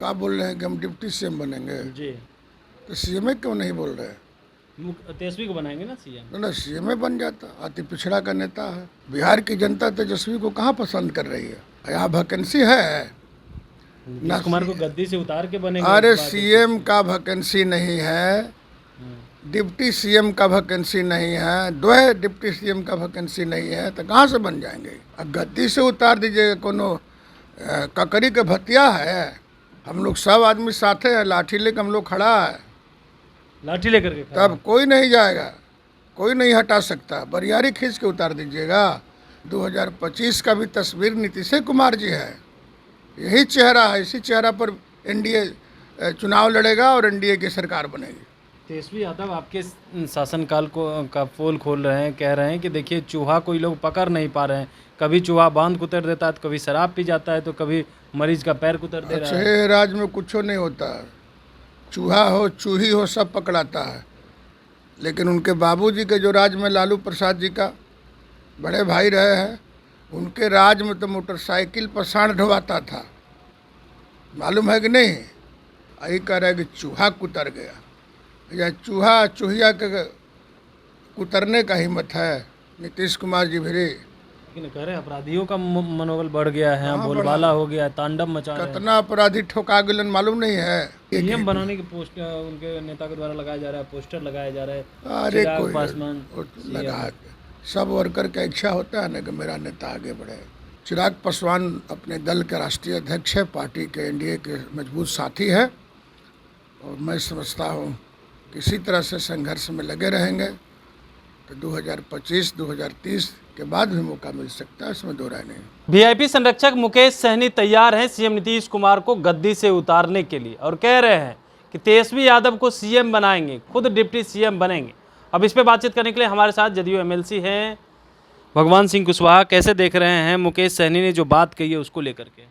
क्या बोल रहे हैं कि हम डिप्टी सीएम बनेंगे? जी। तो सीएम क्यों नहीं बोल रहे? तेजस्वी को बनाएंगे ना सीएम। ना सीएम बन जाता, अति पिछड़ा का नेता है। बिहार की जनता तेजस्वी को कहाँ पसंद कर रही है? यहाँ वैकेंसी है ना? नीतीश कुमार को गद्दी से उतार के बनेंगे अरे बात है सीएम का वैकेंसी नहीं है, डिप्टी सीएम का वैकेंसी नहीं है, दो डिप्टी सीएम का वैकेंसी नहीं है, तो कहाँ से बन जाएंगे? अब गद्दी से उतार दीजिएगा, कोनो ककरी के भतिया है? हम लोग सब आदमी साथे हैं, लाठी लेकर हम लोग खड़ा है, लाठी लेकर के खड़ा तब कोई नहीं जाएगा, कोई नहीं हटा सकता। बरियारी खींच के उतार दीजिएगा। 2025 का भी तस्वीर नीतीश कुमार जी है, यही चेहरा है, इसी चेहरा पर एनडीए चुनाव लड़ेगा और एनडीए की सरकार बनेगी। तेजस्वी यादव आपके शासनकाल को का पोल खोल रहे हैं, कह रहे हैं कि देखिए चूहा कोई लोग पकड़ नहीं पा रहे हैं। कभी चूहा बांध कुतर देता है, तो कभी शराब पी जाता है, तो कभी मरीज का पैर कुतर दे रहा है। अच्छे राज में कुछ नहीं होता, चूहा हो चूही हो सब पकड़ाता है। लेकिन उनके बाबूजी के जो राज में लालू प्रसाद जी का बड़े भाई रहे हैं, उनके राज में तो मोटरसाइकिल पर सांड ढोवाता था, मालूम है कि नहीं? यही कह रहे कि चूहा कुतर गया, या चूहा चूहिया के कुतरने का हिम्मत है नीतीश कुमार जी भी? लेकिन कह रहे हैं अपराधियों का मनोबल बढ़ गया है, हाँ, बोलबाला हो गया, तांडव मचा रहे हैं। कितना अपराधी ठोका गिलन मालूम नहीं है? सीएम बनाने के पोस्ट उनके नेता के द्वारा लगाया जा रहा है, पोस्टर लगाया जा रहा है। अरे चिराग कोई पासवान लगा, सब वर्कर का इच्छा होता है ना कि मेरा नेता आगे बढ़े। चिराग पासवान अपने दल के राष्ट्रीय अध्यक्ष है, पार्टी के एनडीए के मजबूत साथी है, और मैं समझता हूँ किसी तरह से संघर्ष में लगे रहेंगे तो 2025-2030 के बाद भी मौका मिल सकता है, इसमें दो राय नहीं। वीआईपी संरक्षक मुकेश सहनी तैयार हैं सीएम नीतीश कुमार को गद्दी से उतारने के लिए और कह रहे हैं कि तेजस्वी यादव को सीएम बनाएंगे, खुद डिप्टी सीएम बनेंगे। अब इस पे बातचीत करने के लिए हमारे साथ जदयू एमएलसी हैं भगवान सिंह कुशवाहा। कैसे देख रहे हैं मुकेश सहनी ने जो बात कही है उसको लेकर के?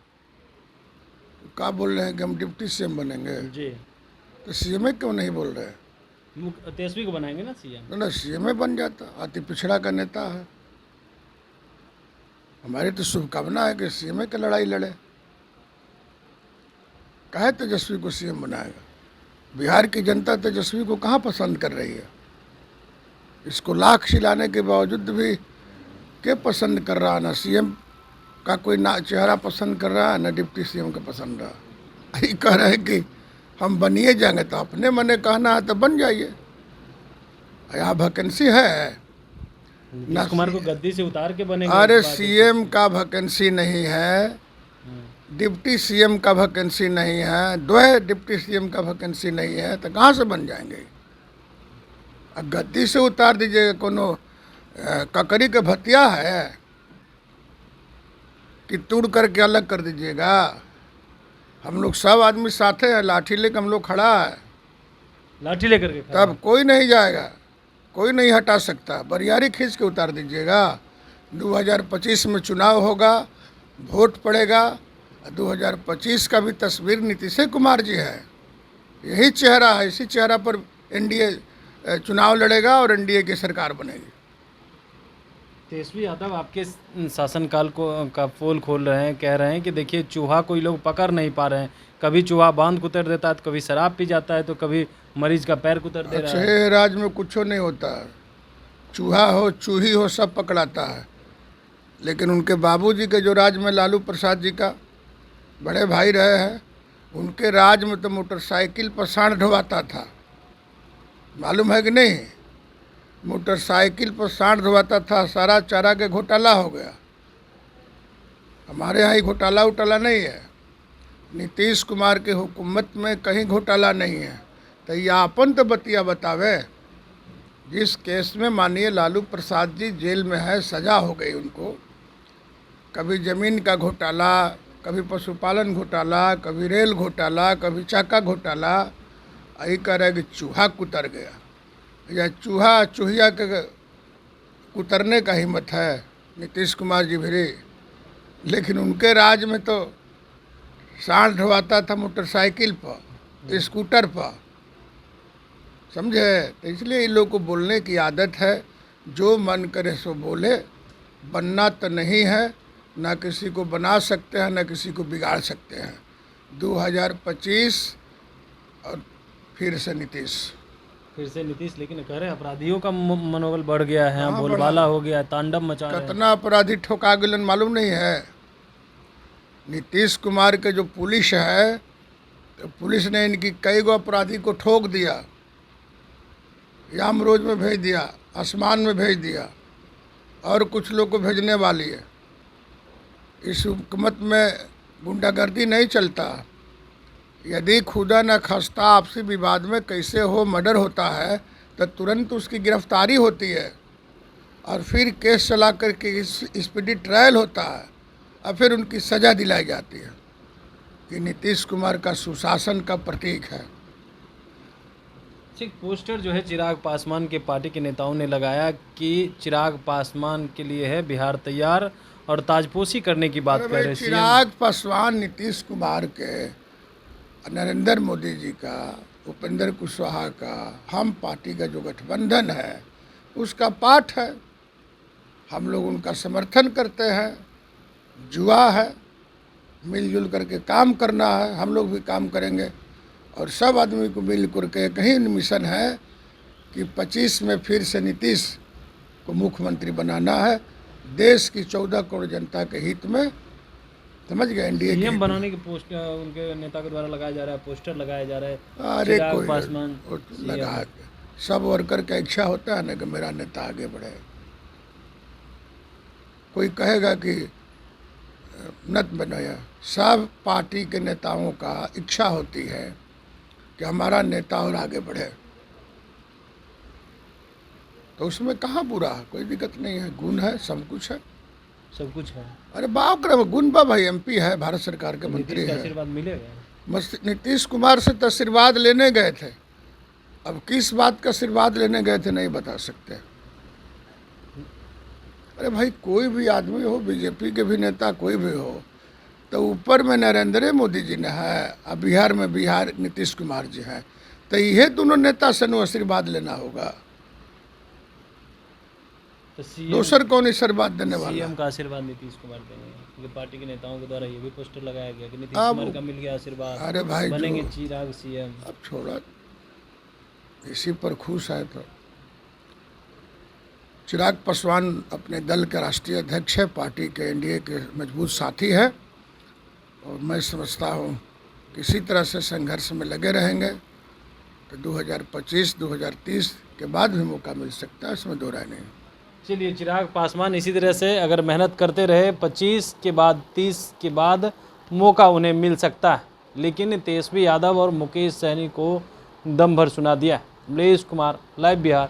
क्या बोल रहे हैं कि हम डिप्टी सीएम बनेंगे? जी। तो सीएम क्यों नहीं बोल रहे? तेजस्वी को बनाएंगे ना सीएम। ना सीएम बन जाता, अति पिछड़ा का नेता है। हमारी तो शुभकामना है कि सीएम की लड़ाई लड़े। काहे तेजस्वी को सीएम बनाएगा? बिहार की जनता तेजस्वी को कहाँ पसंद कर रही है? इसको लाख खिलाने के बावजूद भी के पसंद कर रहा, ना सीएम का कोई ना चेहरा पसंद कर रहा है, ना डिप्टी सीएम का पसंद रहा। यही कह रहे हैं कि हम बनिए जाएंगे, तो अपने मने कहना है तो बन जाइए, यहाँ वैकेंसी है ना? कुमार को गद्दी से उतार के बनेंगे। अरे सीएम का वैकेंसी नहीं है, डिप्टी सीएम का वैकेंसी नहीं है, दो डिप्टी सीएम का वैकेंसी नहीं है, तो कहाँ से बन जाएंगे? अब गद्दी से उतार दीजिएगा, कोनो ककरी के भतिया है कि तोड़ करके अलग कर दीजिएगा? हम लोग सब आदमी साथे हैं, लाठी लेकर हम लोग खड़ा है, लाठी लेकर के तब कोई नहीं जाएगा, कोई नहीं हटा सकता। बरियारी खींच के उतार दीजिएगा। 2025 में चुनाव होगा, वोट पड़ेगा। 2025 का भी तस्वीर नीतीश कुमार जी है, यही चेहरा है, इसी चेहरा पर एनडीए चुनाव लड़ेगा और एनडीए की सरकार बनेगी। तेजस्वी यादव आपके शासनकाल को का पोल खोल रहे हैं, कह रहे हैं कि देखिए चूहा कोई लोग पकड़ नहीं पा रहे हैं। कभी चूहा बांध कुतर देता है, तो कभी शराब पी जाता है, तो कभी मरीज का पैर कुतर दे रहा है। अच्छे राज में कुछ नहीं होता, चूहा हो चूही हो सब पकड़ाता है। लेकिन उनके बाबूजी के जो राज में लालू प्रसाद जी का बड़े भाई रहे हैं, उनके राज में तो मोटरसाइकिल पर सांड ढोवाता था, मालूम है कि नहीं? मोटरसाइकिल पर सांड ढोवाता था, सारा चारा के घोटाला हो गया। हमारे यहाँ ही घोटाला उटाला नहीं है, नीतीश कुमार के हुकूमत में कहीं घोटाला नहीं है। तो ये अपन तो बतिया बतावे, जिस केस में माननीय लालू प्रसाद जी जेल में है, सज़ा हो गई उनको, कभी ज़मीन का घोटाला, कभी पशुपालन घोटाला, कभी रेल घोटाला, कभी चाका घोटाला। यही कह रहे कि चूहा कुतर गया, या चूहा चूहिया के कुतरने का हिम्मत है नीतीश कुमार जी भी? लेकिन उनके राज में तो सांड ढोवाता था मोटरसाइकिल पर, स्कूटर पर, समझे? तो इसलिए इन लोग को बोलने की आदत है, जो मन करे सो बोले। बनना तो नहीं है, ना किसी को बना सकते हैं, ना किसी को बिगाड़ सकते हैं। 2025 और फिर से नीतीश। फिर से नीतीश, लेकिन कह रहे हैं अपराधियों का मनोबल बढ़ गया है, कहाँ बोलबाला हो गया है, तांडव मचा रहे हैं। कितना अपराधी ठोका गलन मालूम नहीं है। नीतीश कुमार के जो पुलिस है, तो पुलिस ने इनकी कई गो अपराधी को ठोक दिया, यामरोज में भेज दिया, आसमान में भेज दिया, और कुछ लोग को भेजने वाली है। इस हुकूमत में गुंडागर्दी नहीं चलता। यदि खुदा न खास्ता आपसी विवाद में कैसे हो मर्डर होता है तो तुरंत उसकी गिरफ्तारी होती है और फिर केस चला करके स्पीडी ट्रायल होता है और फिर उनकी सज़ा दिलाई जाती है। ये नीतीश कुमार का सुशासन का प्रतीक है। एक पोस्टर जो है चिराग पासवान के पार्टी के नेताओं ने लगाया कि चिराग पासवान के लिए है बिहार तैयार, और ताजपोशी करने की बात कर रहे हैं। चिराग पासवान नीतीश कुमार के, नरेंद्र मोदी जी का, उपेंद्र कुशवाहा का, हम पार्टी का जो गठबंधन है उसका पाठ है। हम लोग उनका समर्थन करते हैं। जुआ है, मिलजुल करके काम करना है। हम लोग भी काम करेंगे और सब आदमी को मिल करके एक ही मिशन है कि 25 में फिर से नीतीश को मुख्यमंत्री बनाना है, देश की 14 करोड़ जनता के हित में। समझ गए? एनडीए सीएम बनाने के पोस्टर उनके नेता के द्वारा लगाया जा रहा है, पोस्टर लगाया जा रहा है। अरे चिराग कोई पासवान लगा के, सब वर्कर का इच्छा होता है ना कि मेरा नेता आगे बढ़े। कोई कहेगा कि नत बनाया, सब पार्टी के नेताओं का इच्छा होती है कि हमारा नेता और आगे बढ़े, तो उसमें कहाँ बुरा है? कोई दिक्कत नहीं है, गुण है, सब कुछ है, सब कुछ है। अरे बाप रे, गुण बा भाई, एमपी है, भारत सरकार के मंत्री है। आशीर्वाद मिलेगा। नीतीश कुमार से तो आशीर्वाद लेने गए थे, अब किस बात का आशीर्वाद लेने गए थे नहीं बता सकते। अरे भाई, कोई भी आदमी हो, बीजेपी के भी नेता कोई भी हो, तो ऊपर में नरेंद्र मोदी जी ने है और बिहार में नीतीश कुमार जी हैं, तो यह दोनों नेता से नु आशीर्वाद लेना होगा। तो दूसर कौन आशीर्वाद देने वाला? सीएम का आशीर्वाद नीतीश कुमार देंगे, क्योंकि पार्टी के नेताओं के द्वारा ये भी पोस्टर लगाया गया कि नीतीश कुमार का मिल गया आशीर्वाद, अरे भाई बनेंगे चिराग सीएम। अब छोड़ा, इसी पर खुश है। तो चिराग पासवान अपने दल के राष्ट्रीय अध्यक्ष है, पार्टी के एनडीए के मजबूत साथी है, और मैं समझता हूँ किसी तरह से संघर्ष में लगे रहेंगे तो 2025-2030 के बाद भी मौका मिल सकता है, इसमें दो राय नहीं। चलिए, चिराग पासवान इसी तरह से अगर मेहनत करते रहे, 25 के बाद 30 के बाद मौका उन्हें मिल सकता है, लेकिन तेजस्वी यादव और मुकेश सहनी को दम भर सुना दिया। मलेश कुमार, लाइव बिहार।